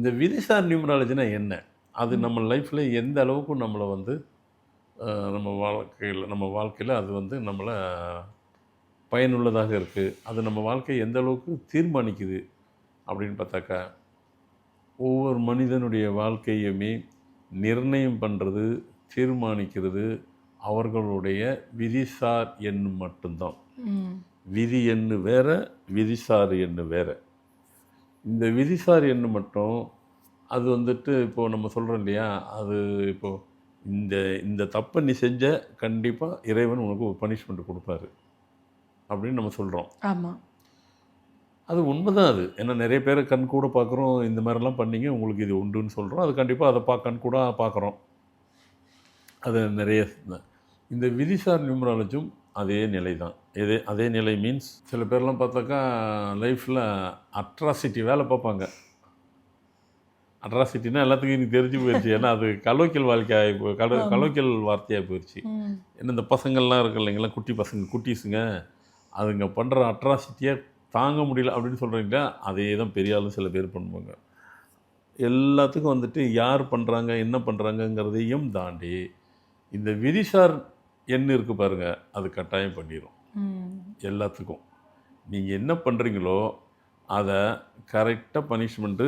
இந்த விதிசார் நியூமராலஜினா என்ன? அது நம்ம லைஃப்பில் எந்த அளவுக்கு நம்மளை வந்து நம்ம வாழ்க்கையில் அது வந்து நம்மளை பயனுள்ளதாக இருக்குது, அது நம்ம வாழ்க்கையை எந்த அளவுக்கு தீர்மானிக்குது அப்படின்னு பார்த்தாக்கா, ஒவ்வொரு மனிதனுடைய வாழ்க்கையுமே நிர்ணயம் பண்ணுறது, தீர்மானிக்கிறது அவர்களுடைய விதிசார் எண் மட்டும்தான். விதி எண்ணு வேற, விதிசார் எண்ணு வேற. இந்த விதிசார் எண்ணு மட்டும் அது வந்துட்டு இப்போது நம்ம சொல்கிறோம் இல்லையா, அது இப்போது இந்த இந்த தப்பை நீ செஞ்ச கண்டிப்பாக இறைவன் உனக்கு ஒரு பனிஷ்மெண்ட் கொடுப்பாரு அப்படின்னு நம்ம சொல்கிறோம். ஆமாம், அது உண்மைதான். அது ஏன்னா நிறைய பேரை கண் கூட பார்க்குறோம், இந்த மாதிரிலாம் பண்ணீங்க உங்களுக்கு இது உண்டுன்னு சொல்கிறோம். அது கண்டிப்பாக அதை கண் கூட பார்க்குறோம். அது நிறைய இந்த விதிசார் நியூமராலஜும் அதே நிலை தான். அதே நிலை மீன்ஸ் சில பேர்லாம் பார்த்தாக்கா லைஃப்பில் அட்ராசிட்டி வேலை பார்ப்பாங்க. அட்ராசிட்டினா எல்லாத்துக்கும் எனக்கு தெரிஞ்சு போயிடுச்சு. ஏன்னா அது கலோக்கியல் வாழ்க்கையாக கலோக்கியல் வார்த்தையாக போயிடுச்சு. ஏன்னா இந்த பசங்கள்லாம் இருக்கு இல்லைங்களா, குட்டி பசங்க குட்டீஸுங்க, அதுங்க பண்ணுற அட்ராசிட்டியை தாங்க முடியல அப்படின்னு சொல்கிறீங்களா, அதே தான் பெரிய ஆளும் சில பேர் பண்ணுவாங்க. எல்லாத்துக்கும் வந்துட்டு யார் பண்ணுறாங்க என்ன பண்ணுறாங்கங்கிறதையும் தாண்டி இந்த விதிசார் எண் இருக்குது பாருங்கள், அது கட்டாயம் பண்ணிடும் எல்லாத்துக்கும். நீங்கள் என்ன பண்ணுறீங்களோ அதை கரெக்டாக பனிஷ்மெண்ட்டு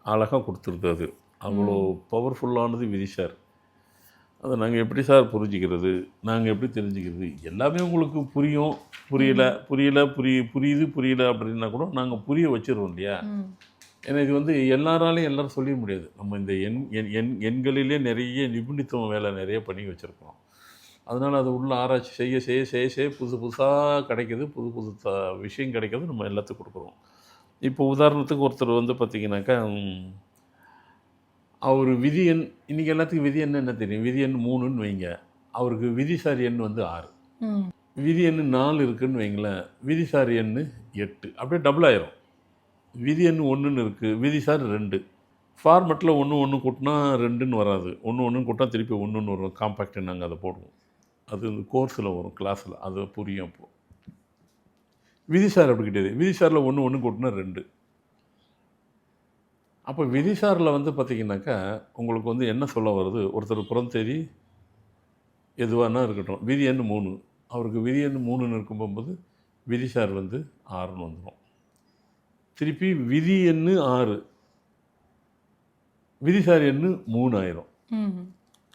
அழகாக கொடுத்துருது. அது அவ்வளோ பவர்ஃபுல்லானது விதிசார். அதை நாங்கள் எப்படி சார் புரிஞ்சுக்கிறது, நாங்கள் எப்படி தெரிஞ்சுக்கிறது? எல்லாமே உங்களுக்கு புரியும், புரியுது அப்படின்னா கூட நாங்கள் புரிய வச்சிருவோம் இல்லையா. ஏன்னா இது வந்து எல்லாராலையும் எல்லோரும் சொல்ல முடியாது. நம்ம இந்த எண்களிலே நிறைய நிபுணத்துவம் வேலை நிறைய பண்ணி வச்சுருக்கோம். அதனால் அது உள்ள ஆராய்ச்சி செய்ய புதுசாக கிடைக்கிது, புது விஷயம் கிடைக்கிறது, நம்ம எல்லாத்துக்கும் கொடுக்குறோம். இப்போ உதாரணத்துக்கு ஒருத்தர் வந்து பார்த்திங்கனாக்கா, அவர் விதி எண், இன்றைக்கி எல்லாத்துக்கும் விதி எண் என்ன தெரியும், விதி எண் 3ன்னு வைங்க, அவருக்கு விதிசார் எண் வந்து 6, விதி எண் 4 இருக்குதுன்னு வைங்களேன், விதிசார் எண் 8, அப்படியே டபுள் ஆயிரும். விதி எண் 1ன்னு இருக்குது, விதிசார் 2. ஃபார்மெட்டில் 1 கூட்டினா 2ன்னு வராது, 1 கூட்டினா திருப்பி 1ன்னு வரும். காம்பேக்ட் நாங்கள் அதை போடுவோம். அது இந்த கோர்ஸில் வரும், கிளாஸில் அது புரியும். அப்போது விதிசார் அப்படி கிடையாது. விதிசாரில் 1 கூட்டினா 2. அப்போ விதிசாரில் வந்து பார்த்திங்கனாக்கா உங்களுக்கு வந்து என்ன சொல்ல வருது, ஒருத்தர் புறந்தேதி எதுவானா இருக்கட்டும், விதி எண் 3, அவருக்கு விதி எண் 3ன்னு இருக்கும்போது விதிசார் வந்து 6ன்னு வந்துடும். திருப்பி விதி எண் 6, விதிசார் எண் 3 ஆயிரும்.